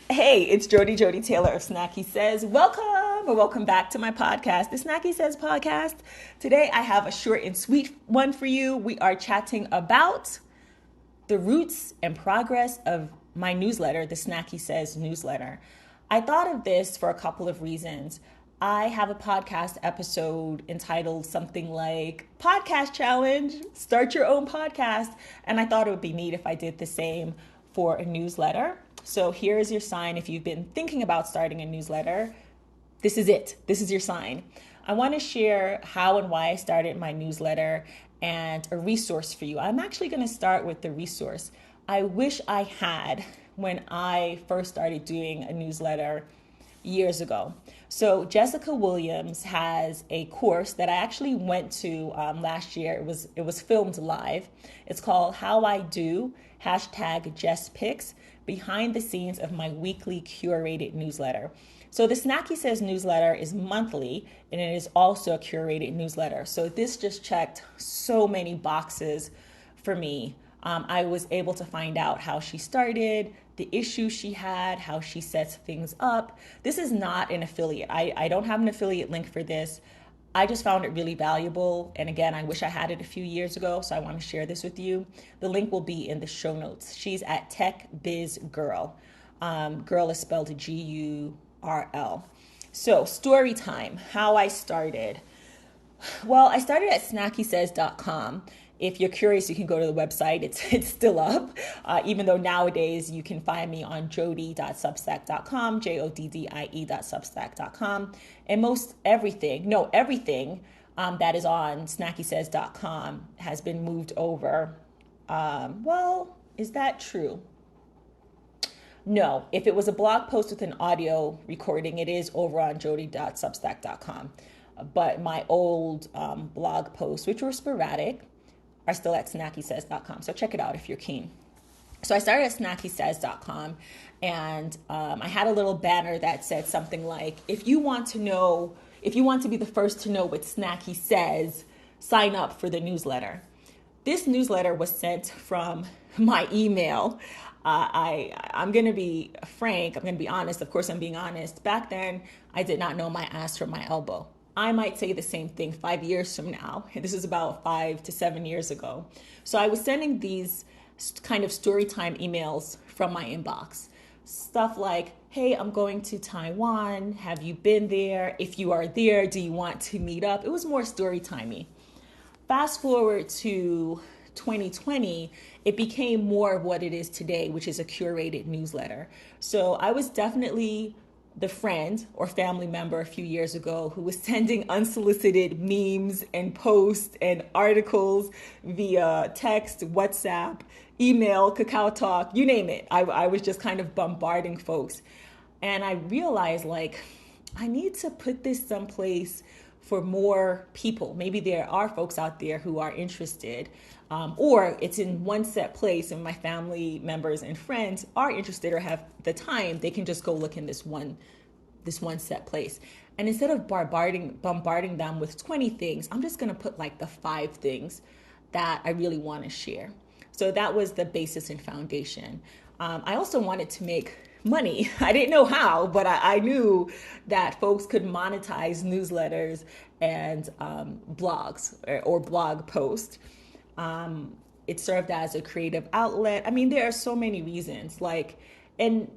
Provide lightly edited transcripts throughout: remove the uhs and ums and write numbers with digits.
Hey, it's Joddie Taylor of Snacky Says. Welcome or welcome back to my podcast, the Snacky Says podcast. Today I have a short and sweet one for you. We are chatting about the roots and progress of my newsletter, the SnackySays Newsletter. I thought of this for a couple of reasons. I have a podcast episode entitled something like Podcast Challenge, Start Your Own Podcast. And I thought it would be neat if I did the same for a newsletter. So here's your sign if you've been thinking about starting a newsletter. This is it. This is your sign. I want to share how and why I started my newsletter and a resource for you. I'm actually going to start with the resource I wish I had when I first started doing a newsletter years ago. So Jessica Williams has a course that I actually went to last year. It was filmed live. It's called How I Do #JessPicks, behind the scenes of my weekly curated newsletter. So the SnackySays newsletter is monthly, and it is also a curated newsletter. So this just checked so many boxes for me. I was able to find out how she started, the issues she had, how she sets things up. This is not an affiliate. I don't have an affiliate link for this. I just found it really valuable. And again, I wish I had it a few years ago, so I want to share this with you. The link will be in the show notes. She's at Tech Biz Girl. Girl is spelled G-U-R-L. So story time, how I started. Well, I started at SnackySays.com. If you're curious, you can go to the website. It's still up, even though nowadays you can find me on joddie.substack.com, joddie.substack.com. And most everything that is on SnackySays.com has been moved over. Well, is that true? No, if it was a blog post with an audio recording, it is over on joddie.substack.com. But my old blog posts, which were sporadic, are still at SnackySays.com. So check it out if you're keen. So I started at SnackySays.com, and I had a little banner that said something like, if you want to be the first to know what Snacky says, sign up for the newsletter. This newsletter was sent from my email. I'm going to be frank. I'm going to be honest. Of course, I'm being honest. Back then, I did not know my ass from my elbow. I might say the same thing 5 years from now. This is about 5 to 7 years ago. So I was sending these kind of story time emails from my inbox. Stuff like, hey, I'm going to Taiwan. Have you been there? If you are there, do you want to meet up? It was more story timey. Fast forward to 2020, it became more of what it is today, which is a curated newsletter. So I was definitely the friend or family member a few years ago who was sending unsolicited memes and posts and articles via text, WhatsApp, email, Kakao Talk, you name it. I was just kind of bombarding folks. And I realized, I need to put this someplace for more people. Maybe there are folks out there who are interested, or it's in one set place and my family members and friends are interested or have the time, they can just go look in this one set place. And instead of bombarding them with 20 things, I'm just gonna put the 5 things that I really wanna share. So that was the basis and foundation. I also wanted to make money. I didn't know how, but I knew that folks could monetize newsletters and blogs or blog posts. It served as a creative outlet. I mean, there are so many reasons. And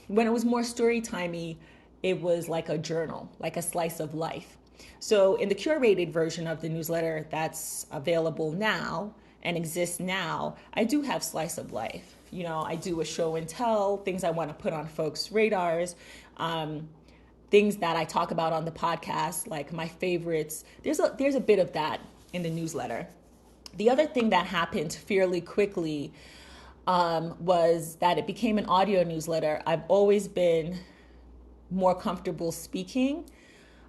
when it was more story timey, it was like a journal, like a slice of life. So in the curated version of the newsletter that's available now and exists now, I do have slice of life. I do a show and tell, things I want to put on folks' radars, things that I talk about on the podcast, like my favorites. There's a bit of that in the newsletter. The other thing that happened fairly quickly was that it became an audio newsletter. I've always been more comfortable speaking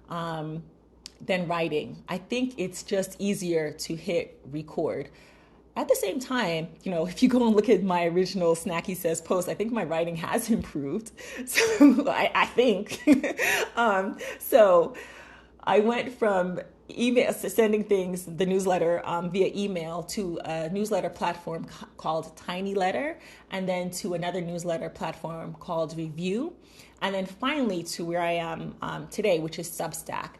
than writing. I think it's just easier to hit record. At the same time, if you go and look at my original Snacky Says post, I think my writing has improved. So I think. So I went from sending things, the newsletter via email to a newsletter platform called TinyLetter, and then to another newsletter platform called Revue, and then finally to where I am today, which is Substack.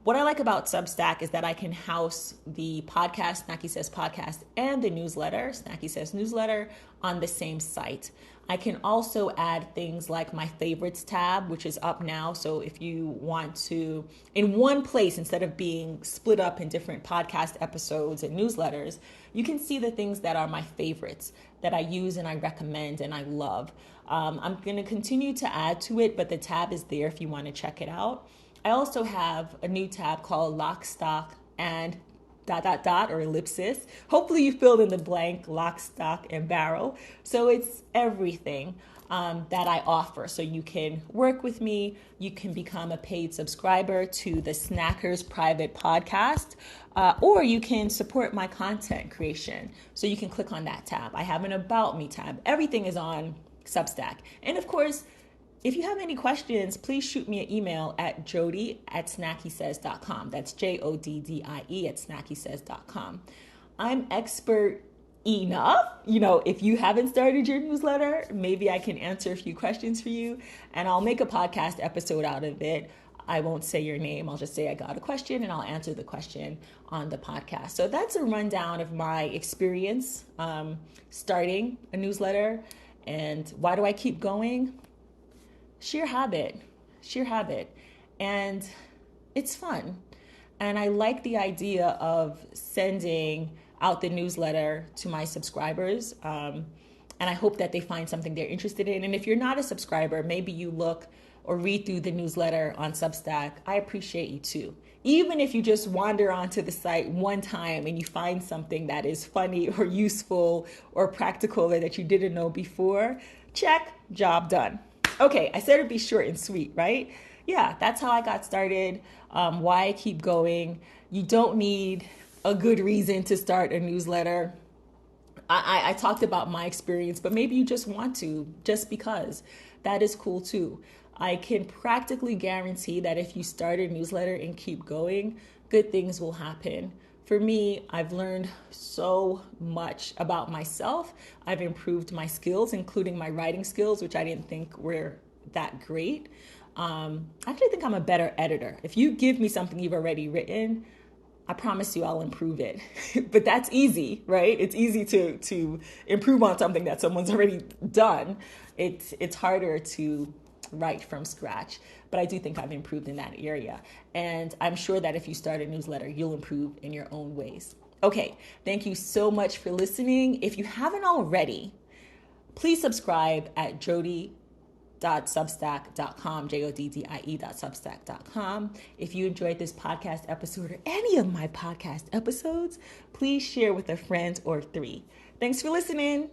What I like about Substack is that I can house the podcast, SnackySays Podcast, and the newsletter, SnackySays Newsletter, on the same site. I can also add things like my favorites tab, which is up now. So if you want to, in one place, instead of being split up in different podcast episodes and newsletters, you can see the things that are my favorites that I use and I recommend and I love. I'm going to continue to add to it, but the tab is there if you want to check it out. I also have a new tab called Lock, Stock, and ... or ellipsis. Hopefully you filled in the blank, lock, stock, and barrel. So it's everything that I offer. So you can work with me. You can become a paid subscriber to the Snackers private podcast, or you can support my content creation. So you can click on that tab. I have an About Me tab. Everything is on Substack. And of course, if you have any questions, please shoot me an email at Joddie@SnackySays.com. That's JODDIE @SnackySays.com. I'm expert enough. If you haven't started your newsletter, maybe I can answer a few questions for you, and I'll make a podcast episode out of it. I won't say your name. I'll just say I got a question, and I'll answer the question on the podcast. So that's a rundown of my experience starting a newsletter. And why do I keep going? Sheer habit. And it's fun. And I like the idea of sending out the newsletter to my subscribers. And I hope that they find something they're interested in. And if you're not a subscriber, maybe you look or read through the newsletter on Substack. I appreciate you too. Even if you just wander onto the site one time and you find something that is funny or useful or practical or that you didn't know before, check, job done. Okay, I said it'd be short and sweet, right? Yeah, that's how I got started, why I keep going. You don't need a good reason to start a newsletter. I talked about my experience, but maybe you just want to, just because. That is cool too. I can practically guarantee that if you start a newsletter and keep going, good things will happen. For me, I've learned so much about myself. I've improved my skills, including my writing skills, which I didn't think were that great. I actually think I'm a better editor. If you give me something you've already written, I promise you I'll improve it. But that's easy, right? It's easy to improve on something that someone's already done. It's harder to write from scratch, but I do think I've improved in that area. And I'm sure that if you start a newsletter, you'll improve in your own ways. Okay, thank you so much for listening. If you haven't already, please subscribe at Joddie.substack.com, JODDIE.substack.com. If you enjoyed this podcast episode or any of my podcast episodes, please share with a friend or three. Thanks for listening.